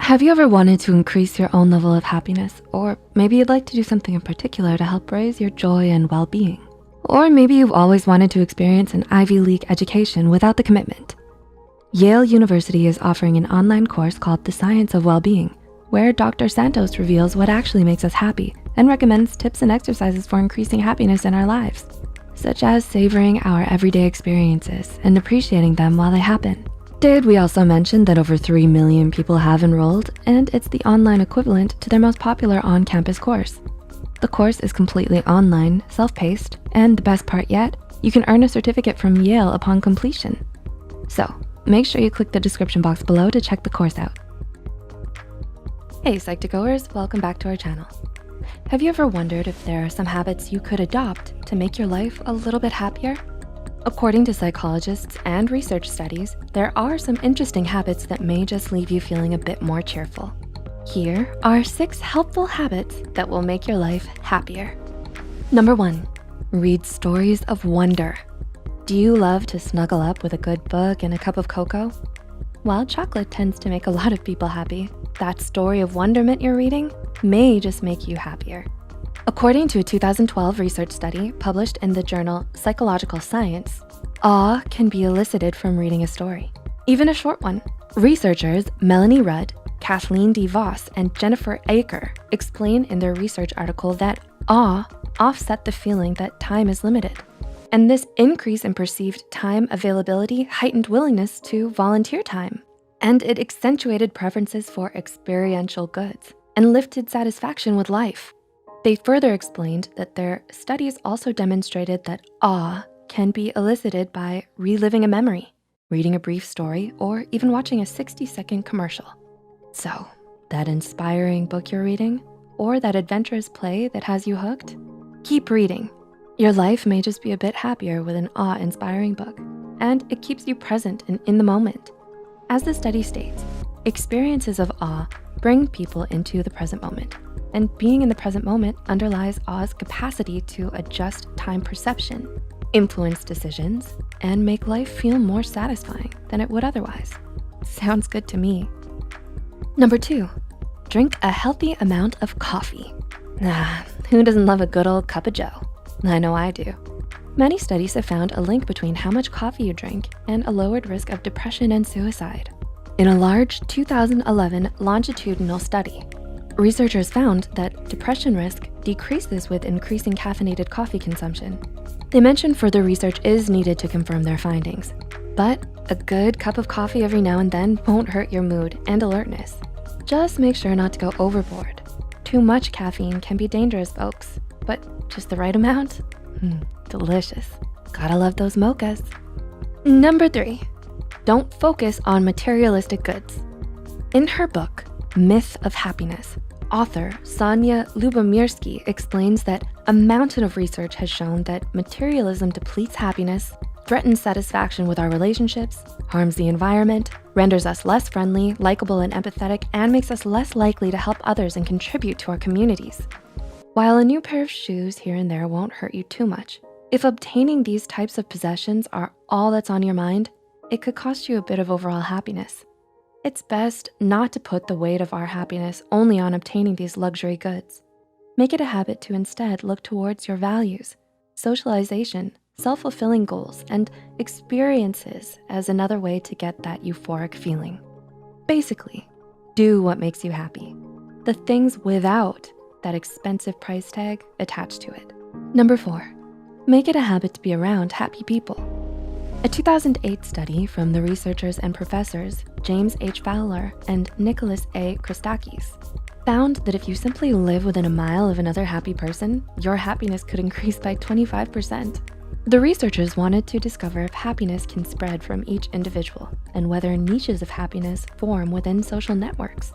Have you ever wanted to increase your own level of happiness? Or maybe you'd like to do something in particular to help raise your joy and well-being? Or maybe you've always wanted to experience an Ivy League education without the commitment. Yale University is offering an online course called The Science of Well-Being, where Dr. Santos reveals what actually makes us happy and recommends tips and exercises for increasing happiness in our lives, such as savoring our everyday experiences and appreciating them while they happen. Did we also mention that over 3 million people have enrolled, and it's the online equivalent to their most popular on-campus course. The course is completely online, self-paced, and the best part yet, you can earn a certificate from Yale upon completion. So make sure you click the description box below to check the course out. Hey Psych2Goers, welcome back to our channel. Have you ever wondered if there are some habits you could adopt to make your life a little bit happier? According to psychologists and research studies, there are some interesting habits that may just leave you feeling a bit more cheerful. Here are 6 helpful habits that will make your life happier. Number 1, read stories of wonder. Do you love to snuggle up with a good book and a cup of cocoa? While chocolate tends to make a lot of people happy, that story of wonderment you're reading may just make you happier. According to a 2012 research study published in the journal Psychological Science, awe can be elicited from reading a story, even a short one. Researchers Melanie Rudd, Kathleen D. Voss, and Jennifer Aker explain in their research article that awe offset the feeling that time is limited. And this increase in perceived time availability heightened willingness to volunteer time. And it accentuated preferences for experiential goods and lifted satisfaction with life. They further explained that their studies also demonstrated that awe can be elicited by reliving a memory, reading a brief story, or even watching a 60-second commercial. So, that inspiring book you're reading, or that adventurous play that has you hooked? Keep reading. Your life may just be a bit happier with an awe-inspiring book, and it keeps you present and in the moment. As the study states, experiences of awe bring people into the present moment. And being in the present moment underlies awe's capacity to adjust time perception, influence decisions, and make life feel more satisfying than it would otherwise. Sounds good to me. Number 2, drink a healthy amount of coffee. Who doesn't love a good old cup of joe? I know I do. Many studies have found a link between how much coffee you drink and a lowered risk of depression and suicide. In a large 2011 longitudinal study, researchers found that depression risk decreases with increasing caffeinated coffee consumption. They mentioned further research is needed to confirm their findings, but a good cup of coffee every now and then won't hurt your mood and alertness. Just make sure not to go overboard. Too much caffeine can be dangerous, folks, but just the right amount? Delicious. Gotta love those mochas. Number 3, don't focus on materialistic goods. In her book, Myth of Happiness, author Sonia Lubomirsky explains that a mountain of research has shown that materialism depletes happiness, threatens satisfaction with our relationships, harms the environment, renders us less friendly, likable, and empathetic, and makes us less likely to help others and contribute to our communities. While a new pair of shoes here and there won't hurt you too much, if obtaining these types of possessions are all that's on your mind, it could cost you a bit of overall happiness. It's best not to put the weight of our happiness only on obtaining these luxury goods. Make it a habit to instead look towards your values, socialization, self-fulfilling goals, and experiences as another way to get that euphoric feeling. Basically, do what makes you happy. The things without that expensive price tag attached to it. Number 4, make it a habit to be around happy people. A 2008 study from the researchers and professors James H. Fowler and Nicholas A. Christakis found that if you simply live within a mile of another happy person, your happiness could increase by 25%. The researchers wanted to discover if happiness can spread from each individual and whether niches of happiness form within social networks.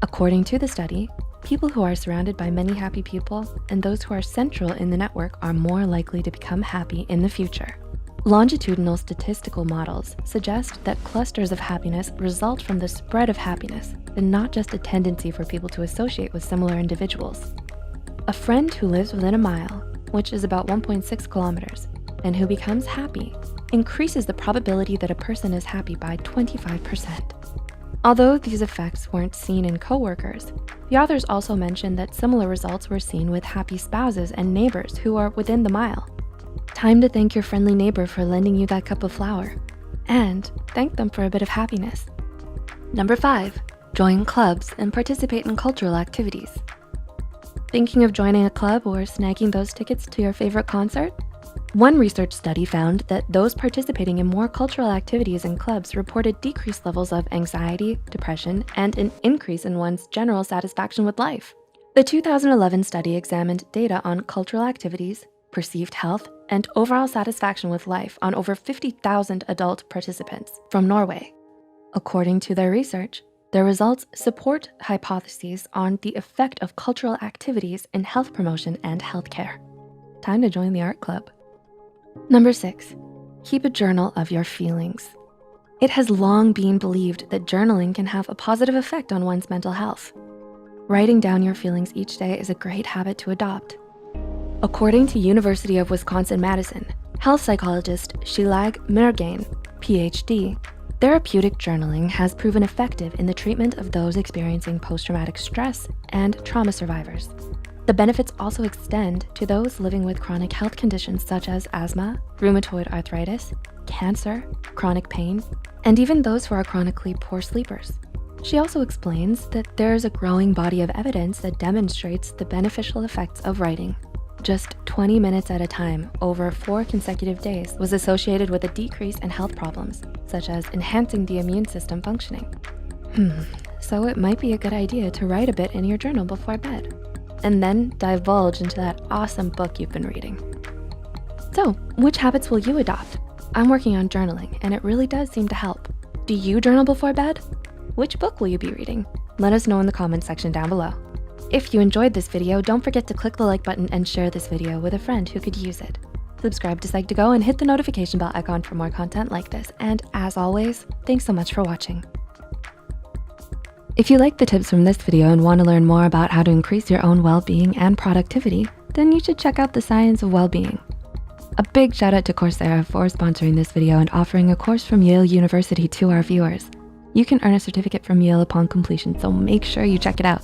According to the study, people who are surrounded by many happy people and those who are central in the network are more likely to become happy in the future. Longitudinal statistical models suggest that clusters of happiness result from the spread of happiness and not just a tendency for people to associate with similar individuals. A friend who lives within a mile, which is about 1.6 kilometers, and who becomes happy increases the probability that a person is happy by 25%. Although these effects weren't seen in coworkers, the authors also mentioned that similar results were seen with happy spouses and neighbors who are within the mile. Time to thank your friendly neighbor for lending you that cup of flour, and thank them for a bit of happiness. Number 5, join clubs and participate in cultural activities. Thinking of joining a club or snagging those tickets to your favorite concert? One research study found that those participating in more cultural activities in clubs reported decreased levels of anxiety, depression, and an increase in one's general satisfaction with life. The 2011 study examined data on cultural activities, perceived health, and overall satisfaction with life on over 50,000 adult participants from Norway. According to their research, their results support hypotheses on the effect of cultural activities in health promotion and healthcare. Time to join the art club. Number 6, keep a journal of your feelings. It has long been believed that journaling can have a positive effect on one's mental health. Writing down your feelings each day is a great habit to adopt. According to University of Wisconsin-Madison, health psychologist Shilag Mirzaei, PhD, therapeutic journaling has proven effective in the treatment of those experiencing post-traumatic stress and trauma survivors. The benefits also extend to those living with chronic health conditions such as asthma, rheumatoid arthritis, cancer, chronic pain, and even those who are chronically poor sleepers. She also explains that there's a growing body of evidence that demonstrates the beneficial effects of writing. Just 20 minutes at a time over 4 consecutive days was associated with a decrease in health problems, such as enhancing the immune system functioning. So it might be a good idea to write a bit in your journal before bed, and then divulge into that awesome book you've been reading. So, which habits will you adopt? I'm working on journaling, and it really does seem to help. Do you journal before bed? Which book will you be reading? Let us know in the comments section down below. If you enjoyed this video, don't forget to click the like button and share this video with a friend who could use it. Subscribe to Psych2Go and hit the notification bell icon for more content like this. And as always, thanks so much for watching. If you liked the tips from this video and want to learn more about how to increase your own well-being and productivity, then you should check out The Science of Well-Being. A big shout out to Coursera for sponsoring this video and offering a course from Yale University to our viewers. You can earn a certificate from Yale upon completion, so make sure you check it out.